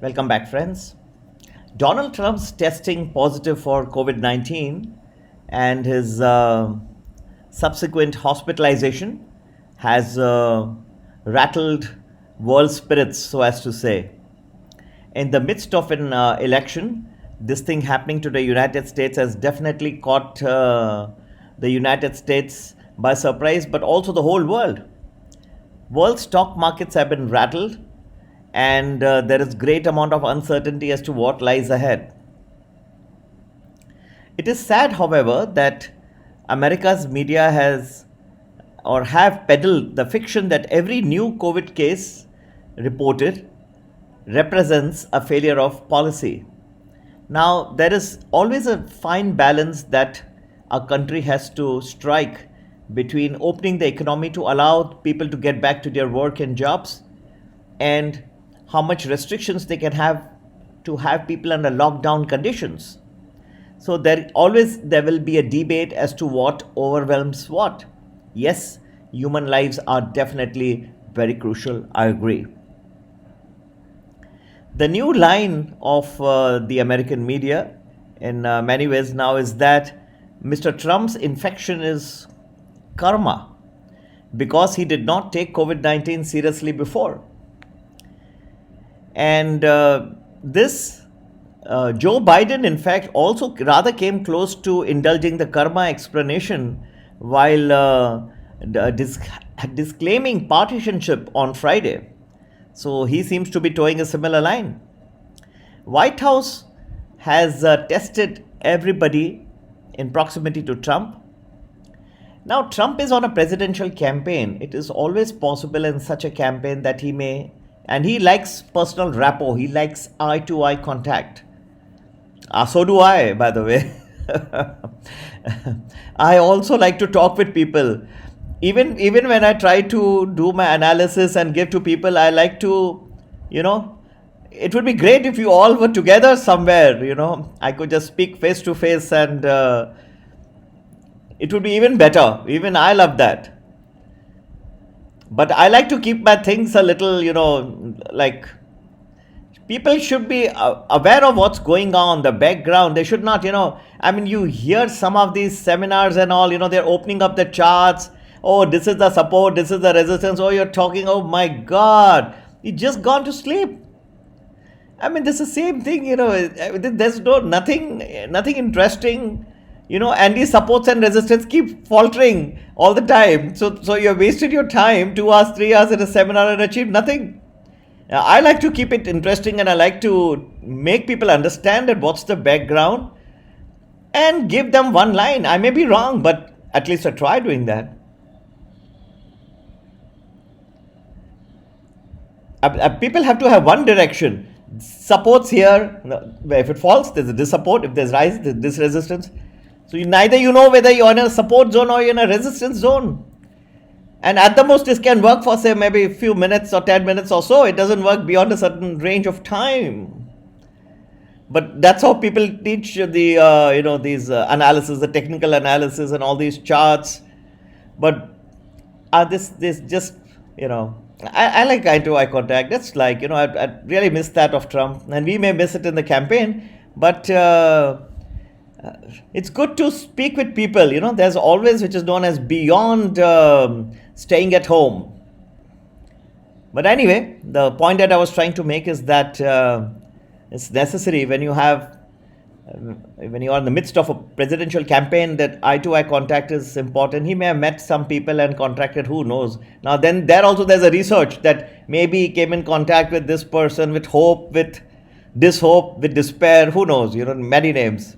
Welcome back, friends. Donald Trump's testing positive for COVID 19 and his subsequent hospitalization has rattled world spirits, so as to say. In the midst of an election, this thing happening to the United States has definitely caught the United States by surprise, but also the whole world. World stock markets have been rattled, and there is great amount of uncertainty as to what lies ahead. It is sad, however, that America's media has or have peddled the fiction that every new COVID case reported represents a failure of policy. Now, there is always a fine balance that a country has to strike between opening the economy to allow people to get back to their work and jobs, and how much restrictions they can have to have people under lockdown conditions. So there will be a debate as to what overwhelms what. Yes, human lives are definitely very crucial, I agree. The new line of the American media in many ways now is that Mr. Trump's infection is karma because he did not take COVID 19 seriously before. And this Joe Biden, in fact, also rather came close to indulging the karma explanation while disclaiming partisanship on Friday. So he seems to be towing a similar line. White House has tested everybody in proximity to Trump. Now, Trump is on a presidential campaign. It is always possible in such a campaign that he may, and he likes personal rapport, he likes eye to eye contact. So do I, by the way. I also like to talk with people. Even when I try to do my analysis and give to people, I like to, it would be great if you all were together somewhere, I could just speak face to face, and it would be even better. Even I love that. But I like to keep my things a little, like people should be aware of what's going on, the background. They should not, you hear some of these seminars and all, they're opening up the charts. Oh, this is the support, this is the resistance. Oh, you're talking, oh my God, you just gone to sleep. This is the same thing, there's nothing interesting, and these supports and resistance keep faltering all the time. So you're wasted your time, 2 hours, 3 hours in a seminar and achieve nothing. I like to keep it interesting, and I like to make people understand that what's the background and give them one line. I may be wrong, but at least I try doing that. People have to have one direction. Supports here, if it falls, there's this support. If there's rise, there's this resistance. So neither whether you're in a support zone or you're in a resistance zone. And at the most, this can work for, say, maybe a few minutes or 10 minutes or so. It doesn't work beyond a certain range of time. But that's how people teach the, these analysis, the technical analysis and all these charts. But this just, I like eye-to-eye contact. That's like, I really miss that of Trump. And we may miss it in the campaign. But it's good to speak with people. There's always, which is known as beyond staying at home. But anyway, the point that I was trying to make is that it's necessary when you are in the midst of a presidential campaign, that eye-to-eye contact is important. He may have met some people and contracted, who knows. Now then, there's a research that maybe he came in contact with this person with hope, with dishope, with despair, who knows, many names.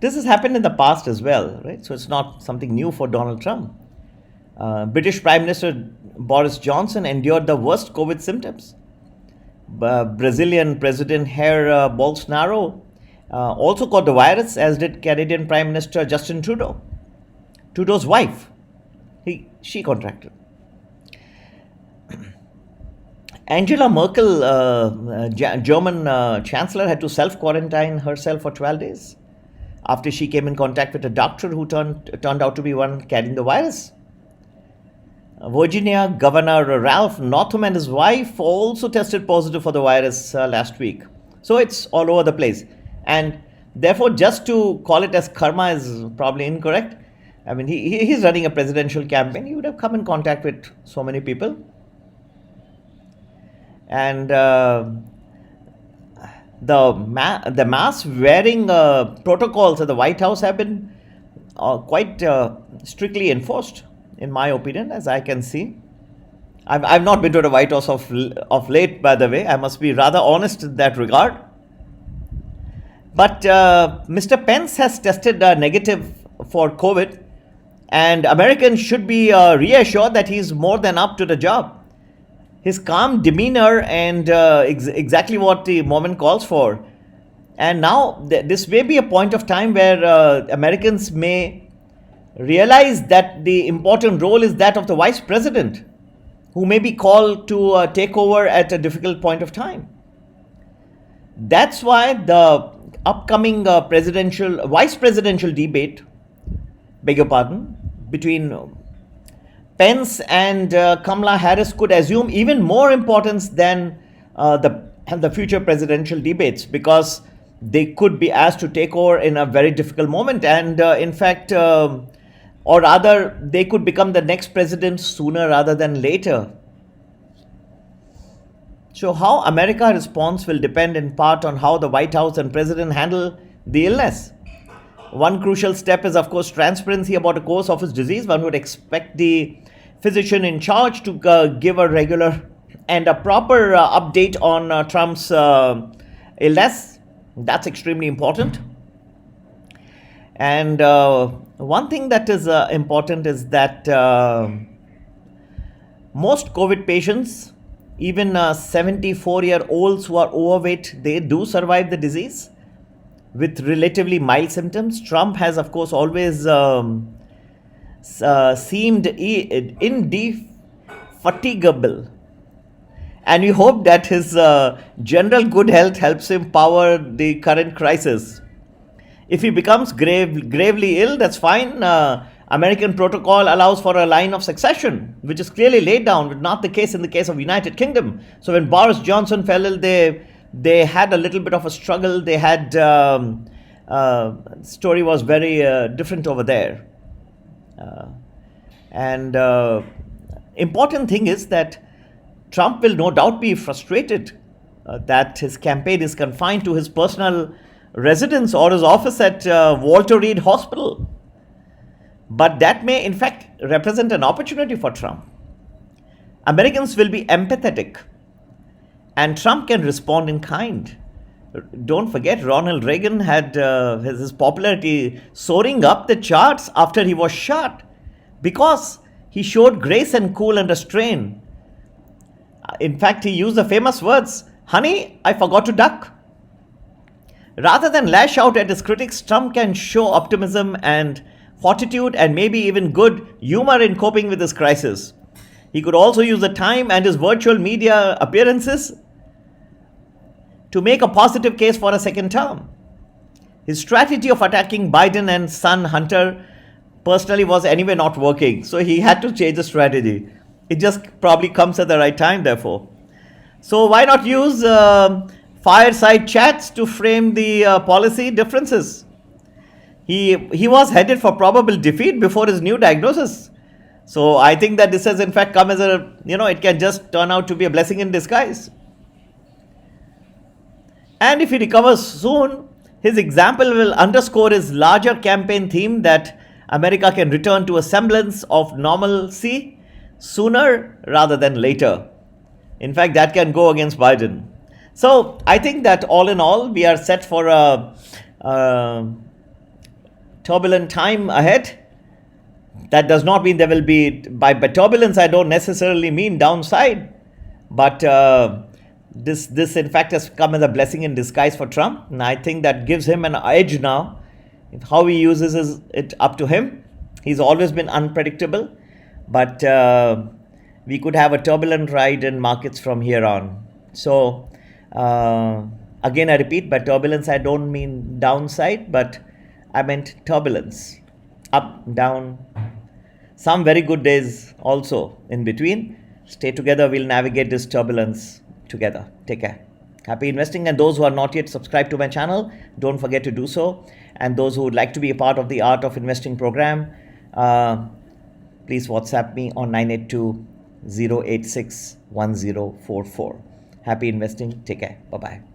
This has happened in the past as well, right? So it's not something new for Donald Trump. British Prime Minister Boris Johnson endured the worst COVID symptoms. Brazilian President Jair Bolsonaro also caught the virus, as did Canadian Prime Minister Justin Trudeau. Trudeau's wife, she contracted. Angela Merkel, German Chancellor, had to self-quarantine herself for 12 days after she came in contact with a doctor who turned out to be one carrying the virus. Virginia Governor Ralph Northam and his wife also tested positive for the virus last week. So it's all over the place. And therefore, just to call it as karma is probably incorrect. I mean, he's running a presidential campaign. He would have come in contact with so many people. And the mask wearing protocols at the White House have been quite strictly enforced, in my opinion, as I can see. I've not been to the White House of late, by the way. I must be rather honest in that regard. But Mr. Pence has tested negative for COVID, and Americans should be reassured that he's more than up to the job. His calm demeanor and exactly what the moment calls for. And now this may be a point of time where Americans may realize that the important role is that of the vice president, who may be called to take over at a difficult point of time. That's why the upcoming vice presidential debate, beg your pardon, between Pence and Kamala Harris could assume even more importance than the future presidential debates, because they could be asked to take over in a very difficult moment. And in fact, or rather, they could become the next president sooner rather than later. So how America responds will depend in part on how the White House and president handle the illness. One crucial step is, of course, transparency about the course of his disease. One would expect the physician in charge to give a regular and a proper update on Trump's illness. That's extremely important. And one thing that is important is that most COVID patients, even 74-year-olds who are overweight, they do survive the disease with relatively mild symptoms. Trump has, of course, always seemed indefatigable. And we hope that his general good health helps him power the current crisis. If he becomes gravely ill, that's fine. American protocol allows for a line of succession, which is clearly laid down, but not the case in the case of United Kingdom. So when Boris Johnson fell ill, they had a little bit of a struggle. They had story was very different over there. And important thing is that Trump will no doubt be frustrated that his campaign is confined to his personal residence or his office at Walter Reed Hospital. But that may in fact represent an opportunity for Trump. Americans will be empathetic, and Trump can respond in kind. Don't forget, Ronald Reagan had his popularity soaring up the charts after he was shot because he showed grace and cool under strain. In fact, he used the famous words, "Honey, I forgot to duck." Rather than lash out at his critics, Trump can show optimism and fortitude and maybe even good humor in coping with this crisis. He could also use the time and his virtual media appearances to make a positive case for a second term. His strategy of attacking Biden and son Hunter personally was anyway not working, so he had to change the strategy. It just probably comes at the right time, therefore. So why not use fireside chats to frame the policy differences? He was headed for probable defeat before his new diagnosis. So I think that this has in fact come as it can just turn out to be a blessing in disguise. And if he recovers soon, his example will underscore his larger campaign theme that America can return to a semblance of normalcy sooner rather than later. In fact, that can go against Biden. So I think that all in all, we are set for a turbulent time ahead. That does not mean there will be, by turbulence, I don't necessarily mean downside, but this in fact has come as a blessing in disguise for Trump, and I think that gives him an edge now. How he uses it up to him. He's always been unpredictable, but we could have a turbulent ride in markets from here on. So again, I repeat, by turbulence I don't mean downside, but I meant turbulence, up, down. some very good days also in between. Stay together. We'll navigate this turbulence together. Take care. Happy investing. And those who are not yet subscribed to my channel, don't forget to do so. And those who would like to be a part of the Art of Investing program, please WhatsApp me on 982 086 1044. Happy investing. Take care. Bye-bye.